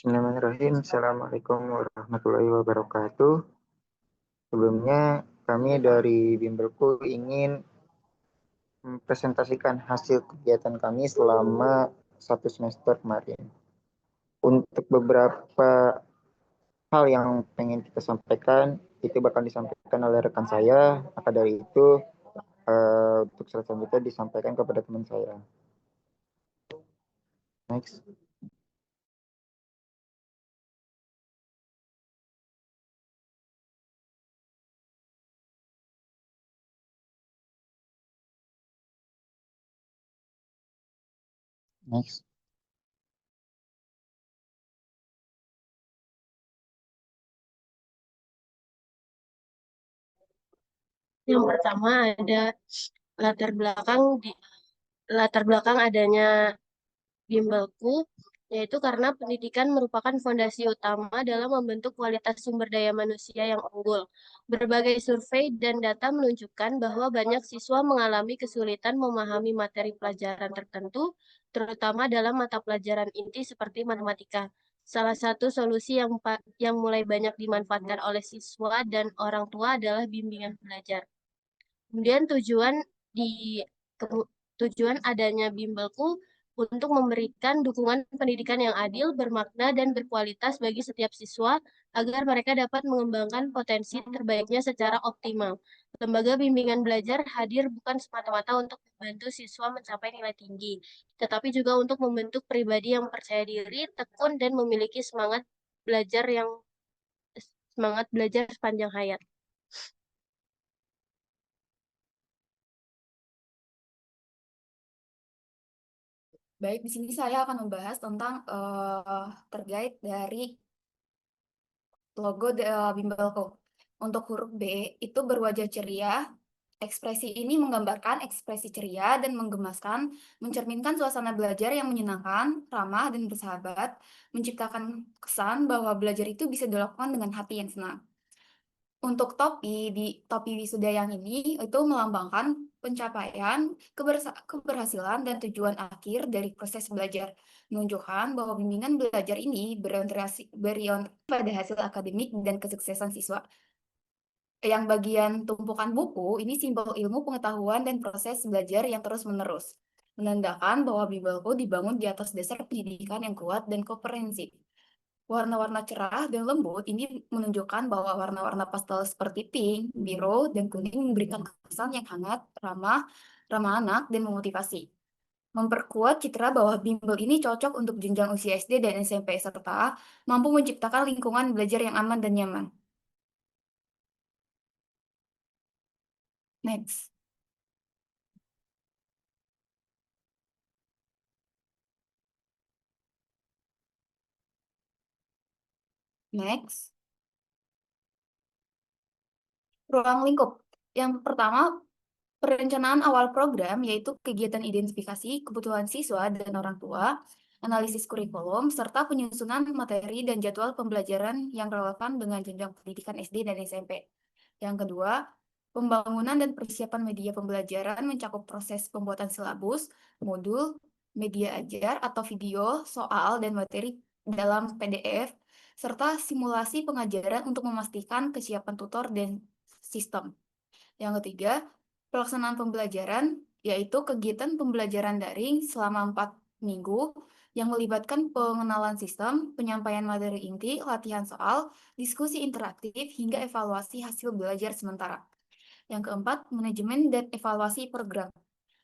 Bismillahirrahmanirrahim. Assalamualaikum warahmatullahi wabarakatuh. Sebelumnya kami dari Bimbelku ingin mempresentasikan hasil kegiatan kami selama 1 semester kemarin. Untuk beberapa hal yang pengen kita sampaikan, itu bakal disampaikan oleh rekan saya. Maka dari itu, untuk selanjutnya disampaikan kepada teman saya. Next. Next. Yang pertama ada latar belakang latar belakang adanya bimbelku, yaitu karena pendidikan merupakan fondasi utama dalam membentuk kualitas sumber daya manusia yang unggul. Berbagai survei dan data menunjukkan bahwa banyak siswa mengalami kesulitan memahami materi pelajaran tertentu, terutama dalam mata pelajaran inti seperti matematika. Salah satu solusi yang mulai banyak dimanfaatkan oleh siswa dan orang tua adalah bimbingan belajar. Kemudian di tujuan adanya bimbelku untuk memberikan dukungan pendidikan yang adil, bermakna, dan berkualitas bagi setiap siswa agar mereka dapat mengembangkan potensi terbaiknya secara optimal. Lembaga bimbingan belajar hadir bukan semata-mata untuk membantu siswa mencapai nilai tinggi, tetapi juga untuk membentuk pribadi yang percaya diri, tekun, dan memiliki semangat belajar sepanjang hayat. Baik, di sini saya akan membahas tentang terkait dari logo Bimbelko. Untuk huruf B itu berwajah ceria. Ekspresi ini menggambarkan ekspresi ceria dan menggemaskan, mencerminkan suasana belajar yang menyenangkan, ramah, dan bersahabat, menciptakan kesan bahwa belajar itu bisa dilakukan dengan hati yang senang. Untuk topi wisuda yang ini itu melambangkan pencapaian, keberhasilan dan tujuan akhir dari proses belajar, menunjukkan bahwa bimbingan belajar ini berorientasi pada hasil akademik dan kesuksesan siswa. Yang bagian tumpukan buku ini simbol ilmu pengetahuan dan proses belajar yang terus-menerus, menandakan bahwa Bimbelku dibangun di atas dasar pendidikan yang kuat dan komprehensif. Warna-warna cerah dan lembut ini menunjukkan bahwa warna-warna pastel seperti pink, biru, dan kuning memberikan kesan yang hangat, ramah, ramah anak, dan memotivasi. Memperkuat citra bahwa bimbel ini cocok untuk jenjang usia SD dan SMP, serta mampu menciptakan lingkungan belajar yang aman dan nyaman. Next. Next. Ruang lingkup. Yang pertama, perencanaan awal program yaitu kegiatan identifikasi kebutuhan siswa dan orang tua, analisis kurikulum, serta penyusunan materi dan jadwal pembelajaran yang relevan dengan jenjang pendidikan SD dan SMP. Yang kedua, pembangunan dan persiapan media pembelajaran mencakup proses pembuatan silabus, modul, media ajar atau video, soal, dan materi dalam PDF, serta simulasi pengajaran untuk memastikan kesiapan tutor dan sistem. Yang ketiga, pelaksanaan pembelajaran, yaitu kegiatan pembelajaran daring selama 4 minggu yang melibatkan pengenalan sistem, penyampaian materi inti, latihan soal, diskusi interaktif, hingga evaluasi hasil belajar sementara. Yang keempat, manajemen dan evaluasi program,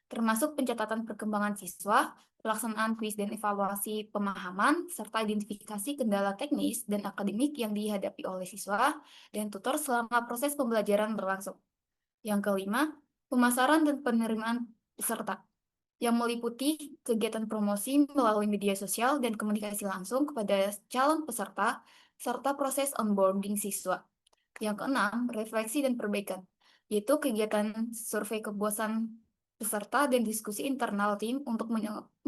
termasuk pencatatan perkembangan siswa, pelaksanaan kuis dan evaluasi pemahaman, serta identifikasi kendala teknis dan akademik yang dihadapi oleh siswa dan tutor selama proses pembelajaran berlangsung. Yang kelima, pemasaran dan penerimaan peserta, yang meliputi kegiatan promosi melalui media sosial dan komunikasi langsung kepada calon peserta, serta proses onboarding siswa. Yang keenam, refleksi dan perbaikan, yaitu kegiatan survei kepuasan peserta dan diskusi internal tim untuk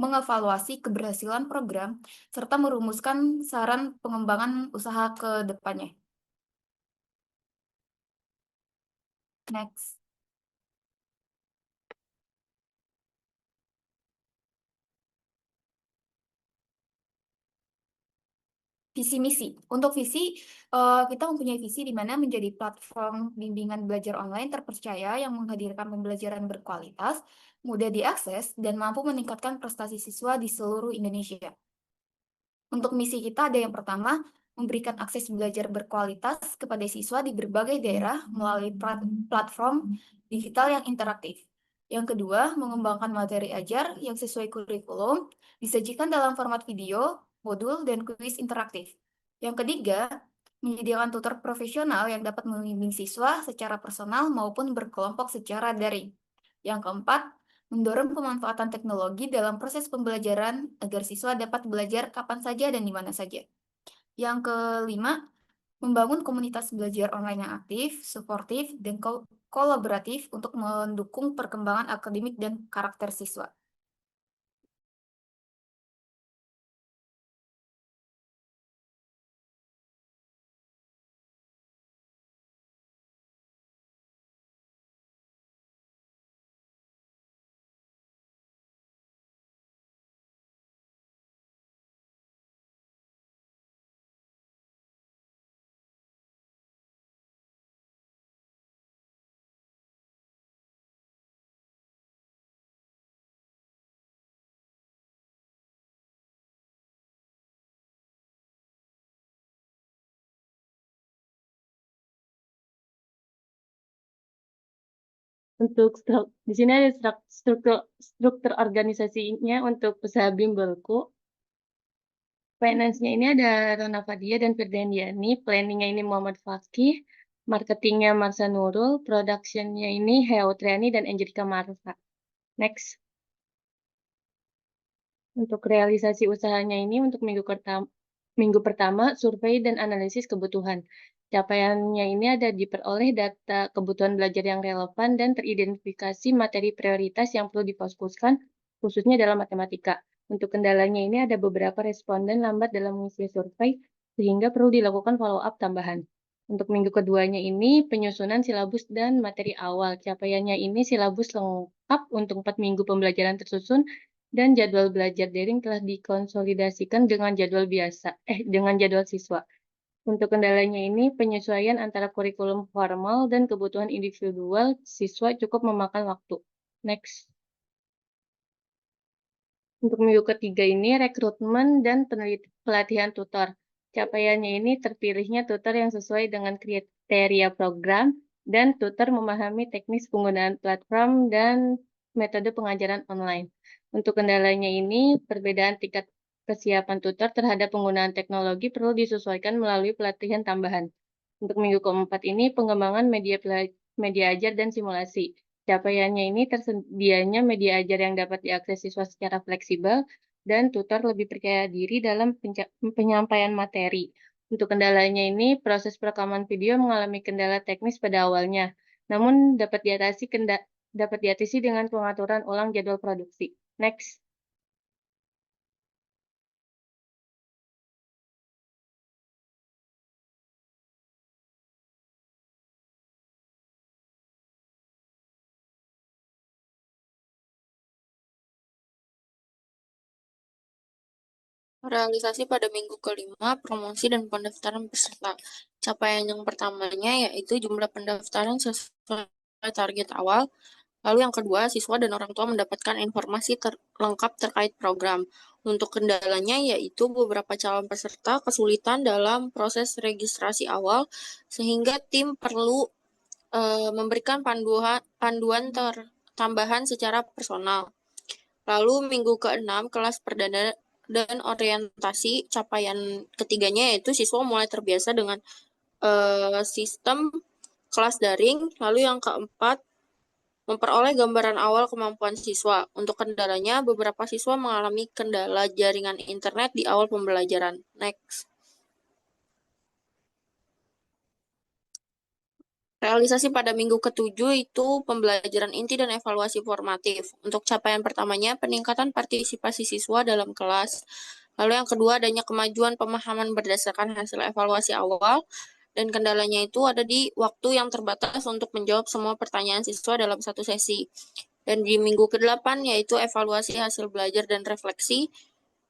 mengevaluasi keberhasilan program, serta merumuskan saran pengembangan usaha ke depannya. Next. visi misi. Untuk visi, kita mempunyai visi di mana menjadi platform bimbingan belajar online terpercaya yang menghadirkan pembelajaran berkualitas, mudah diakses, dan mampu meningkatkan prestasi siswa di seluruh Indonesia. Untuk misi kita ada yang pertama, memberikan akses belajar berkualitas kepada siswa di berbagai daerah melalui platform digital yang interaktif. Yang kedua, mengembangkan materi ajar yang sesuai kurikulum, disajikan dalam format video, modul, dan kuis interaktif. Yang ketiga, menyediakan tutor profesional yang dapat membimbing siswa secara personal maupun berkelompok secara daring. Yang keempat, mendorong pemanfaatan teknologi dalam proses pembelajaran agar siswa dapat belajar kapan saja dan di mana saja. Yang kelima, membangun komunitas belajar online yang aktif, suportif, dan kolaboratif untuk mendukung perkembangan akademik dan karakter siswa. Untuk di sini ada struktur organisasinya untuk usaha bimbelku. Finance-nya ini ada Rona Fadia dan Firdandiani, planning-nya ini Muhammad Fakih, marketingnya Marsa Nurul, production-nya ini Heotriani dan Angelika Marsa. Next. Untuk realisasi usahanya ini untuk minggu pertama survei dan analisis kebutuhan. Capaiannya ini ada diperoleh data kebutuhan belajar yang relevan dan teridentifikasi materi prioritas yang perlu difokuskan khususnya dalam matematika. Untuk kendalanya ini ada beberapa responden lambat dalam mengisi survei sehingga perlu dilakukan follow up tambahan. Untuk minggu keduanya ini penyusunan silabus dan materi awal. Capaiannya ini silabus lengkap untuk 4 minggu pembelajaran tersusun dan jadwal belajar daring telah dikonsolidasikan dengan dengan jadwal siswa. Untuk kendalanya ini, penyesuaian antara kurikulum formal dan kebutuhan individual siswa cukup memakan waktu. Next. Untuk minggu ketiga ini, rekrutmen dan pelatihan tutor. Capaiannya ini terpilihnya tutor yang sesuai dengan kriteria program dan tutor memahami teknis penggunaan platform dan metode pengajaran online. Untuk kendalanya ini, perbedaan tingkat kesiapan tutor terhadap penggunaan teknologi perlu disesuaikan melalui pelatihan tambahan. Untuk minggu keempat ini, pengembangan media ajar dan simulasi. Capaiannya ini tersedianya media ajar yang dapat diakses siswa secara fleksibel dan tutor lebih percaya diri dalam penyampaian materi. Untuk kendalanya ini, proses perekaman video mengalami kendala teknis pada awalnya, namun dapat diatasi dengan pengaturan ulang jadwal produksi. Next. Realisasi pada minggu kelima, promosi dan pendaftaran peserta. Capaian yang pertamanya yaitu jumlah pendaftaran sesuai target awal. Lalu yang kedua, siswa dan orang tua mendapatkan informasi lengkap terkait program. Untuk kendalanya yaitu beberapa calon peserta kesulitan dalam proses registrasi awal, sehingga tim perlu memberikan panduan tambahan secara personal. Lalu minggu ke-6, kelas perdana dan orientasi. Capaian ketiganya yaitu siswa mulai terbiasa dengan sistem kelas daring. Lalu yang keempat, memperoleh gambaran awal kemampuan siswa. Untuk kendalanya, beberapa siswa mengalami kendala jaringan internet di awal pembelajaran. Next. Realisasi pada minggu ke-7 itu pembelajaran inti dan evaluasi formatif. Untuk capaian pertamanya, peningkatan partisipasi siswa dalam kelas. Lalu yang kedua, adanya kemajuan pemahaman berdasarkan hasil evaluasi awal. Dan kendalanya itu ada di waktu yang terbatas untuk menjawab semua pertanyaan siswa dalam satu sesi. Dan di minggu ke-8 yaitu evaluasi hasil belajar dan refleksi.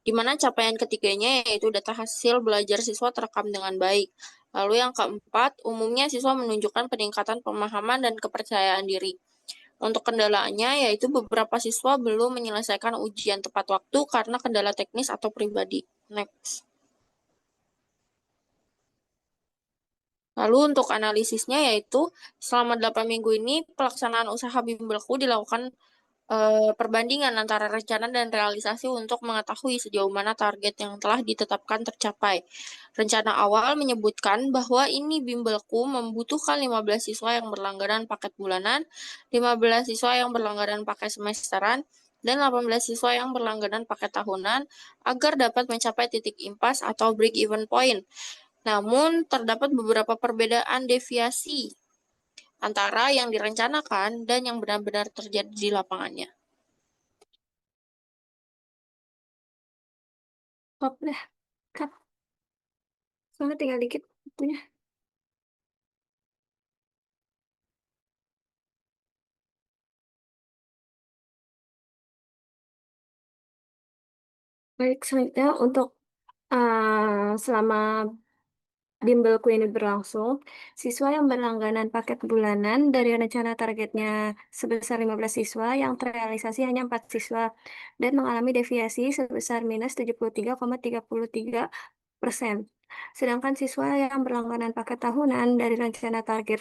di mana capaian ketiganya yaitu data hasil belajar siswa terekam dengan baik. Lalu yang keempat, umumnya siswa menunjukkan peningkatan pemahaman dan kepercayaan diri. Untuk kendalanya, yaitu beberapa siswa belum menyelesaikan ujian tepat waktu karena kendala teknis atau pribadi. Next. Lalu untuk analisisnya yaitu selama 8 minggu ini pelaksanaan usaha bimbelku dilakukan perbandingan antara rencana dan realisasi untuk mengetahui sejauh mana target yang telah ditetapkan tercapai. Rencana awal menyebutkan bahwa ini bimbelku membutuhkan 15 siswa yang berlangganan paket bulanan, 15 siswa yang berlangganan paket semesteran, dan 18 siswa yang berlangganan paket tahunan agar dapat mencapai titik impas atau break-even point. Namun, terdapat beberapa perbedaan deviasi antara yang direncanakan dan yang benar-benar terjadi di lapangannya. Stop deh, cut. Soalnya tinggal dikit waktunya. Baik, selanjutnya untuk selama bimbelku ini berlangsung, siswa yang berlangganan paket bulanan dari rencana targetnya sebesar 15 siswa yang terrealisasi hanya 4 siswa dan mengalami deviasi sebesar minus 73,33%. Sedangkan siswa yang berlangganan paket tahunan dari rencana target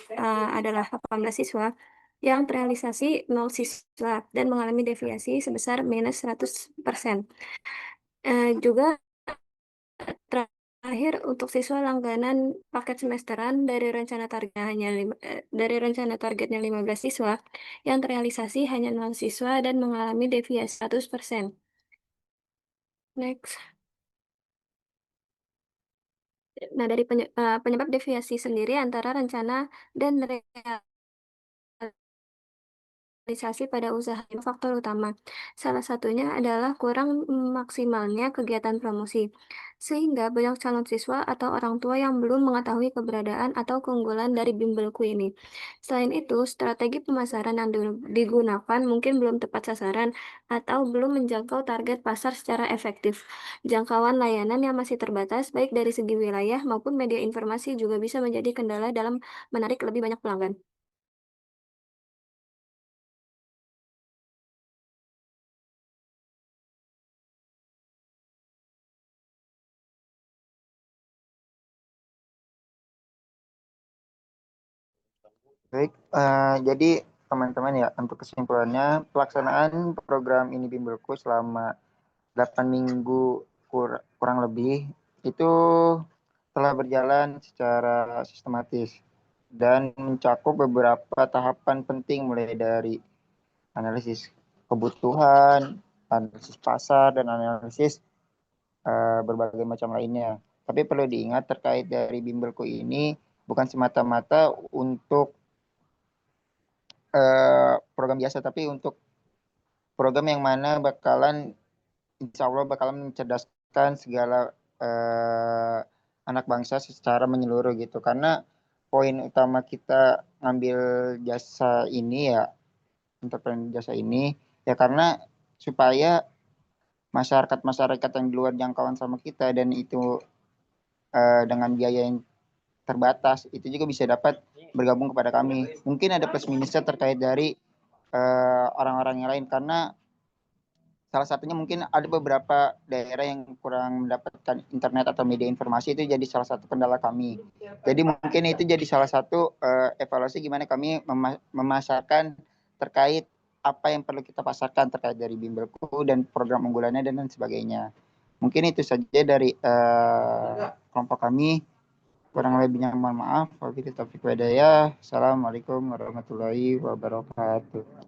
adalah 18 siswa yang terrealisasi 0 siswa dan mengalami deviasi sebesar minus 100%. Juga terakhir untuk siswa langganan paket semesteran dari rencana targetnya 15 siswa yang terrealisasi hanya 0 siswa dan mengalami deviasi 100%. Next. Nah, dari penyebab deviasi sendiri antara rencana dan realisasi pada usaha faktor utama. Salah satunya adalah kurang maksimalnya kegiatan promosi, sehingga banyak calon siswa atau orang tua yang belum mengetahui keberadaan atau keunggulan dari bimbelku ini. Selain itu, strategi pemasaran yang digunakan mungkin belum tepat sasaran atau belum menjangkau target pasar secara efektif. Jangkauan layanan yang masih terbatas, baik dari segi wilayah maupun media informasi juga bisa menjadi kendala dalam menarik lebih banyak pelanggan. Baik, jadi teman-teman ya, untuk kesimpulannya, pelaksanaan program ini bimbelku selama 8 minggu kurang lebih itu telah berjalan secara sistematis dan mencakup beberapa tahapan penting mulai dari analisis kebutuhan, analisis pasar, dan analisis berbagai macam lainnya. Tapi perlu diingat terkait dari bimbelku ini bukan semata-mata untuk program biasa, tapi untuk program yang mana insya Allah bakalan mencerdaskan segala anak bangsa secara menyeluruh gitu. Karena poin utama kita ngambil jasa ini ya, untuk jasa ini ya karena supaya masyarakat yang di luar jangkauan sama kita dan itu dengan biaya yang terbatas itu juga bisa dapat bergabung kepada kami. Mungkin ada plus minusnya terkait dari orang-orang yang lain karena salah satunya mungkin ada beberapa daerah yang kurang mendapatkan internet atau media informasi, itu jadi salah satu kendala kami. Jadi mungkin itu jadi salah satu evaluasi gimana kami memasarkan terkait apa yang perlu kita pasarkan terkait dari bimbelku dan program unggulannya dan lain sebagainya. Mungkin itu saja dari kelompok kami. Kurang lebihnya mohon maaf. Wabillahi taufiq wal hidayah. Assalamualaikum warahmatullahi wabarakatuh.